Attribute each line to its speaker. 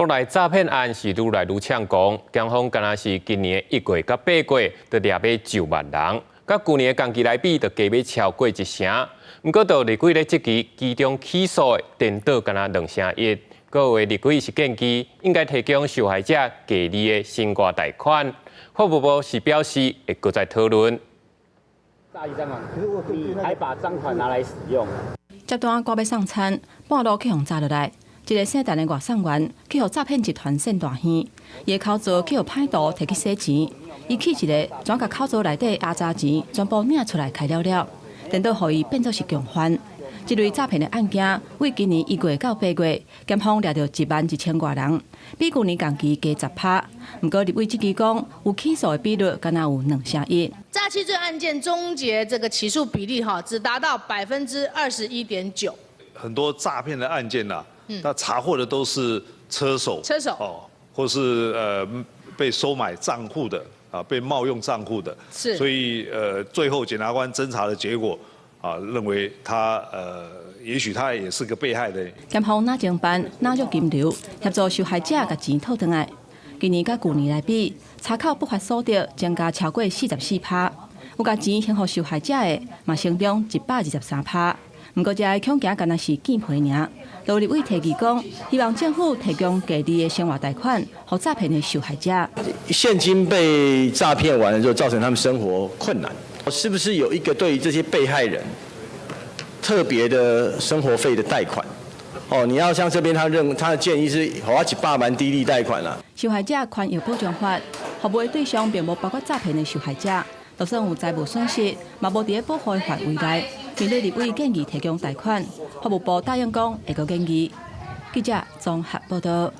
Speaker 1: 国内诈骗案是愈来愈猖狂，警方敢若是今年1月到8月，就掠买9万人，甲去年同期来比，就加买超过1成。不过，到立委咧即期其中起诉的颠倒敢若2成1。各位立委是建议应该提供受害者假利的新挂贷款，法务部是表示会搁再讨论。
Speaker 2: 诈欺赃款，你还把赃款拿来使用？
Speaker 3: 接单赶要送餐，半路去互炸落来。一个姓陈的外送员去互诈骗集团耍大耳，伊的口座去互歹徒摕去洗钱，伊去一个转甲口座内底压榨钱全部领出来开了，颠倒互伊变作是共犯。这类诈骗的案件，为今年1月到8月，检方抓到11000多人，比去年同期加10%。不过立委即期讲，有起诉的比率敢若有2成1。
Speaker 4: 诈欺罪案件终结这个起诉比例只达到21.9%。
Speaker 5: 很多诈骗的案件呐，他查获的都是车手或是被收买账户的被冒用账户的，
Speaker 4: 是，所
Speaker 5: 以最后检察官侦查的结果认为他也许他也是个被害人。
Speaker 3: 检方哪侦办哪入金流，协助受害者把钱讨回来。今年甲去年来比，查扣不法所得增加超过44%，有甲钱还予受害者的嘛成长123%。不过，这个恐惊敢若是见皮尔。陆立委提议讲，希望政府提供价低的生活贷款，予诈骗的受害者。
Speaker 6: 现金被诈骗完了之后，造成他们生活困难，是不是有一个对于这些被害人特别的生活费的贷款？你要像这边他的建议是，花100万低利贷款啦。
Speaker 3: 受害者权益保障法服务的对象并无包括诈骗的受害者，就算有财务损失，嘛无伫保护的范围内。面对立委建议提供贷款，法务部答应讲会个建议。记者综合报道。